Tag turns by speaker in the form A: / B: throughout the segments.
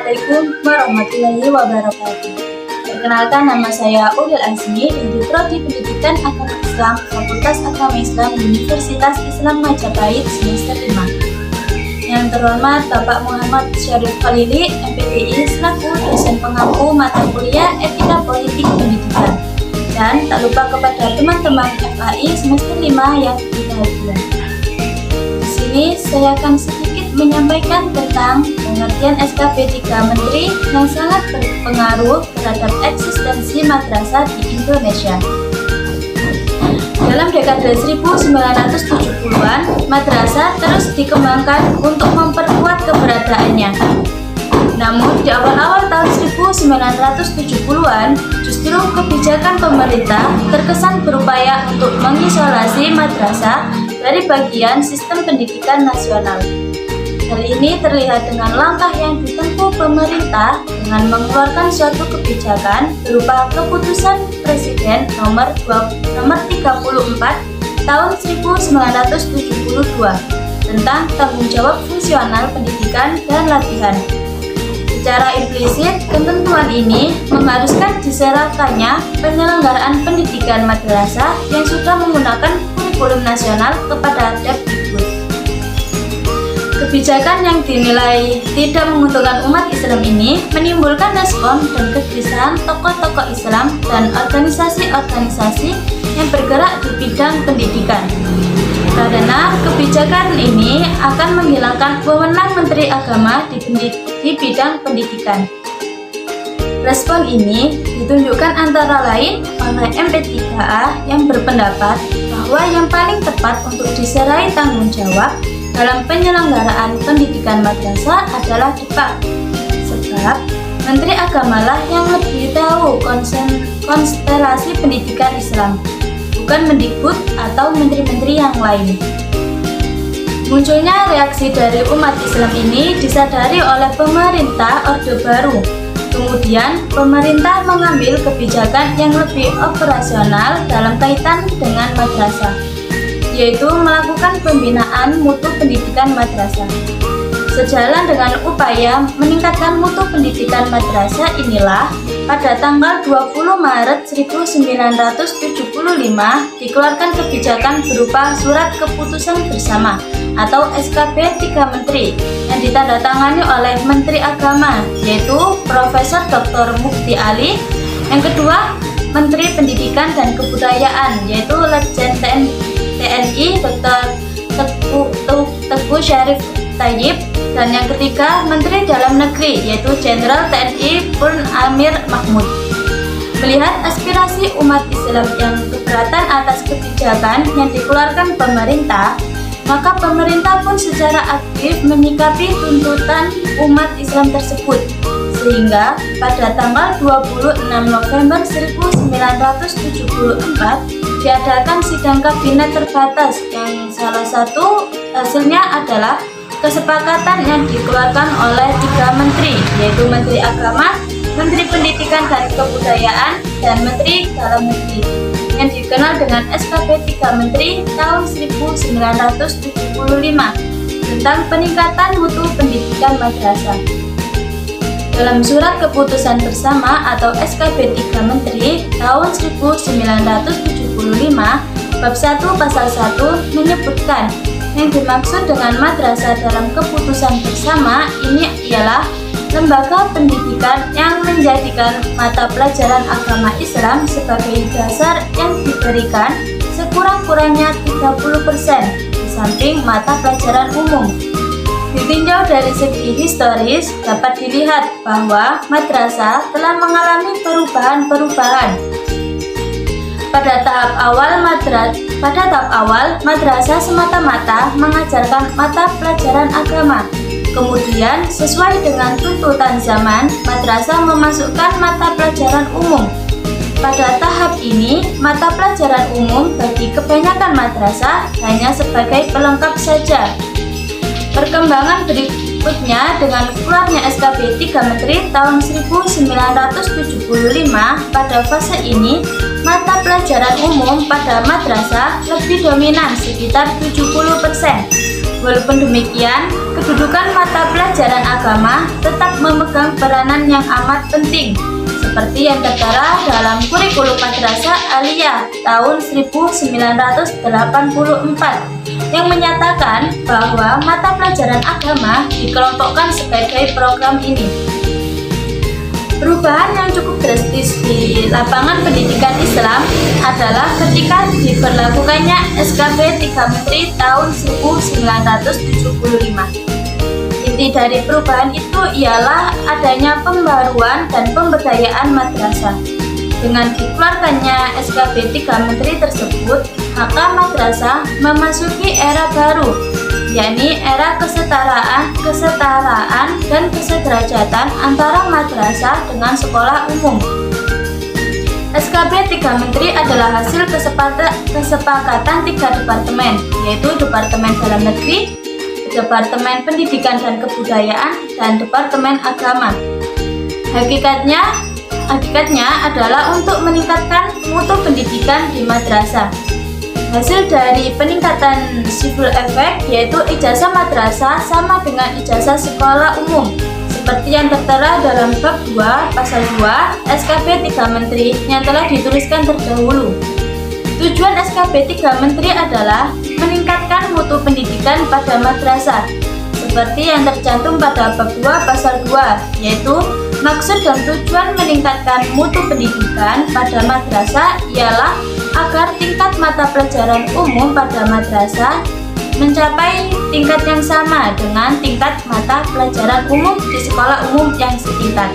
A: Assalamualaikum warahmatullahi wabarakatuh. Perkenalkan, nama saya Udil Azmi dari Prodi Pendidikan Agama Islam Fakultas Agama Islam Universitas Islam Majapahit semester 5. Yang terhormat Bapak Muhammad Syarif Khalili, MPTI, selaku dosen pengampu mata kuliah Etika Politik Pendidikan. Dan tak lupa kepada teman-teman FAI semester 5 yang berbahagia. Di sini saya akan sedikit menyampaikan tentang pengertian SKP 3 Menteri yang sangat berpengaruh terhadap eksistensi madrasah di Indonesia. Dalam dekade 1970-an, madrasah terus dikembangkan untuk memperkuat keberadaannya. Namun di awal-awal tahun 1970-an, justru kebijakan pemerintah terkesan berupaya untuk mengisolasi madrasah dari bagian sistem pendidikan nasional. Hal ini terlihat dengan langkah yang ditempuh pemerintah dengan mengeluarkan suatu kebijakan berupa keputusan Presiden nomor 34 tahun 1972 tentang tanggung jawab fungsional pendidikan dan latihan. Secara implisit, ketentuan ini mengharuskan diserahkannya penyelenggaraan pendidikan madrasah yang sudah menggunakan kurikulum nasional kepada Depdikbud. Kebijakan yang dinilai tidak menguntungkan umat Islam ini menimbulkan respon dan kegelisahan tokoh-tokoh Islam dan organisasi-organisasi yang bergerak di bidang pendidikan. Karena kebijakan ini akan menghilangkan wewenang Menteri Agama di bidang pendidikan. Respon ini ditunjukkan antara lain oleh MP3A yang berpendapat bahwa yang paling tepat untuk diserahi tanggung jawab dalam penyelenggaraan pendidikan madrasah adalah Depak, sebab Menteri Agamalah yang lebih tahu konstelasi pendidikan Islam, bukan Mendikbud atau menteri-menteri yang lain. Munculnya reaksi dari umat Islam ini disadari oleh pemerintah Orde Baru. Kemudian pemerintah mengambil kebijakan yang lebih operasional dalam kaitan dengan madrasah, yaitu melakukan pembinaan mutu pendidikan madrasah. Sejalan dengan upaya meningkatkan mutu pendidikan madrasah inilah, pada tanggal 20 Maret 1975 dikeluarkan kebijakan berupa Surat Keputusan Bersama atau SKP 3 Menteri yang ditandatangani oleh Menteri Agama, yaitu Profesor Dr. Mukti Ali. Yang kedua, Menteri Pendidikan dan Kebudayaan, yaitu Letjen TNI Dr. Teguh Syarif Tayyip. Dan yang ketiga, Menteri Dalam Negeri, yaitu Jenderal TNI Purn Amir Mahmud. Melihat aspirasi umat Islam yang keberatan atas kebijakan yang dikeluarkan pemerintah, maka pemerintah pun secara aktif menyikapi tuntutan umat Islam tersebut, sehingga pada tanggal 26 November 1974 diadakan sidang kabinet terbatas yang salah satu hasilnya adalah kesepakatan yang dikeluarkan oleh 3 menteri, yaitu Menteri Agama, Menteri Pendidikan dan Kebudayaan, dan Menteri Dalam Negeri, yang dikenal dengan SKP 3 Menteri tahun 1975 tentang peningkatan mutu pendidikan madrasah. Dalam Surat Keputusan Bersama atau SKP 3 Menteri tahun 1975, Bab 1 Pasal 1 menyebutkan yang dimaksud dengan madrasah dalam keputusan bersama ini ialah lembaga pendidikan yang menjadikan mata pelajaran agama Islam sebagai dasar yang diberikan sekurang-kurangnya 30% di samping mata pelajaran umum. Ditinjau dari segi historis, dapat dilihat bahwa madrasah telah mengalami perubahan-perubahan. Pada tahap awal, madrasah semata-mata mengajarkan mata pelajaran agama. Kemudian, sesuai dengan tuntutan zaman, madrasah memasukkan mata pelajaran umum. Pada tahap ini, mata pelajaran umum bagi kebanyakan madrasah hanya sebagai pelengkap saja. Perkembangan berikutnya dengan keluarnya SKP 3 Menteri tahun 1975, pada fase ini mata pelajaran umum pada madrasah lebih dominan sekitar 70%. Walaupun demikian, Kedudukan mata pelajaran agama tetap memegang peranan yang amat penting, seperti yang tertera dalam kurikulum Madrasah Aliyah tahun 1984 yang menyatakan bahwa mata pelajaran agama dikelompokkan sebagai program ini. Perubahan yang cukup drastis di lapangan pendidikan Islam adalah ketika diberlakukannya SKB 3 Menteri tahun 1975. Inti dari perubahan itu ialah adanya pembaruan dan pemberdayaan madrasah. Dengan dikeluarkannya SKB 3 Menteri tersebut, maka madrasah memasuki era baru, yakni era kesetaraan dan kesederajatan antara madrasah dengan sekolah umum. SKB 3 Menteri adalah hasil kesepakatan 3 departemen, yaitu Departemen Dalam Negeri, Departemen Pendidikan dan Kebudayaan, dan Departemen Agama. Hakikatnya adalah untuk meningkatkan mutu pendidikan di madrasah. Hasil dari peningkatan civil effect yaitu ijazah madrasah sama dengan ijazah sekolah umum, seperti yang tertera dalam bab 2 pasal 2 SKB 3 Menteri yang telah dituliskan terdahulu. Tujuan SKB 3 Menteri adalah meningkatkan mutu pendidikan pada madrasah, seperti yang tercantum pada bab 2 pasal 2, yaitu maksud dan tujuan meningkatkan mutu pendidikan pada madrasah ialah agar tingkat mata pelajaran umum pada madrasah mencapai tingkat yang sama dengan tingkat mata pelajaran umum di sekolah umum yang setingkat.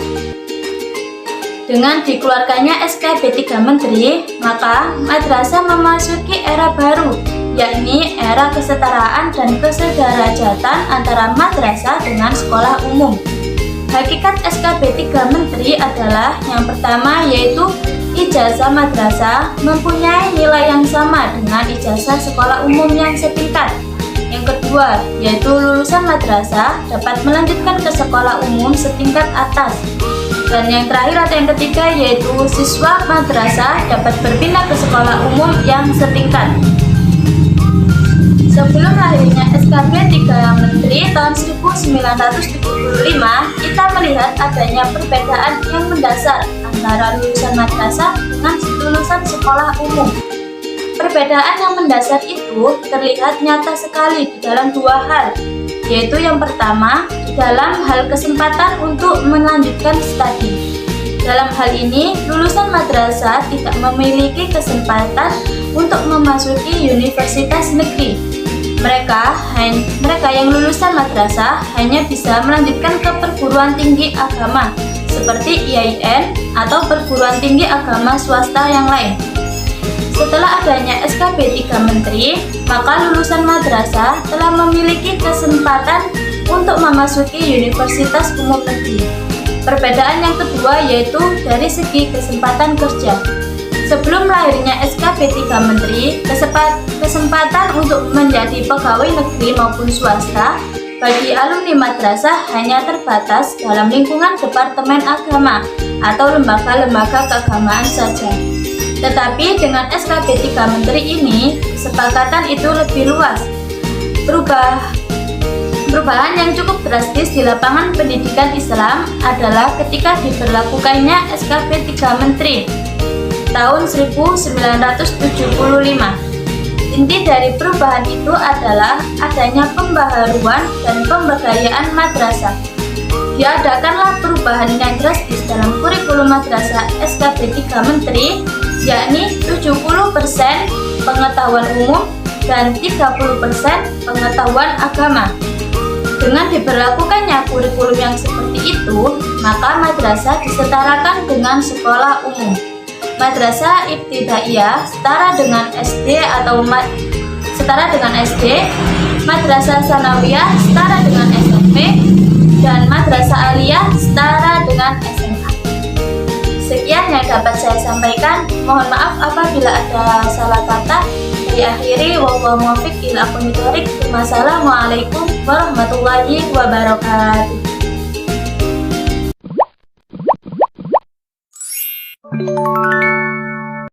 A: Dengan dikeluarkannya SKB 3 Menteri, maka madrasah memasuki era baru, yakni era kesetaraan dan kesederajatan antara madrasah dengan sekolah umum. Hakikat SKB 3 Menteri adalah yang pertama yaitu ijazah madrasah mempunyai nilai yang sama dengan ijazah sekolah umum yang setingkat. Yang kedua yaitu lulusan madrasah dapat melanjutkan ke sekolah umum setingkat atas. Dan yang terakhir atau yang ketiga yaitu siswa madrasah dapat berpindah ke sekolah umum yang setingkat. Sebelum lahirnya SKB 3 Menteri tahun 1975, kita melihat adanya perbedaan yang mendasar antara lulusan madrasah dengan lulusan sekolah umum. Perbedaan yang mendasar itu terlihat nyata sekali di dalam dua hal, yaitu yang pertama, di dalam hal kesempatan untuk melanjutkan studi. Dalam hal ini, lulusan madrasah tidak memiliki kesempatan untuk memasuki universitas negeri. Mereka yang lulusan madrasah hanya bisa melanjutkan ke perguruan tinggi agama seperti IAIN atau perguruan tinggi agama swasta yang lain. Setelah adanya SKB 3 Menteri, maka lulusan madrasah telah memiliki kesempatan untuk memasuki universitas umum negeri. Perbedaan yang kedua yaitu dari segi kesempatan kerja. Sebelum lahirnya SKB 3 Menteri, kesempatan untuk menjadi pegawai negeri maupun swasta bagi alumni madrasah hanya terbatas dalam lingkungan Departemen Agama atau lembaga-lembaga keagamaan saja. Tetapi dengan SKB 3 Menteri ini, kesepakatan itu lebih luas. Perubahan yang cukup drastis di lapangan pendidikan Islam adalah ketika diberlakukannya SKB 3 Menteri tahun 1975. Inti dari perubahan itu adalah adanya pembaharuan dan pemberdayaan madrasah. Diadakanlah perubahan yang drastis dalam kurikulum madrasah SKB 3 Menteri, yakni 70% pengetahuan umum dan 30% pengetahuan agama. Dengan diberlakukannya kurikulum yang seperti itu, maka madrasah disetarakan dengan sekolah umum. Madrasah ibtidaiyah setara dengan SD madrasah sanawiyah setara dengan SMP, dan madrasah aliyah setara dengan SMA. Sekian yang dapat saya sampaikan. Mohon maaf apabila ada salah kata. Diakhiri wallahu muwaffiq ila aqwamit thoriq. Wassalamualaikum warahmatullahi wabarakatuh.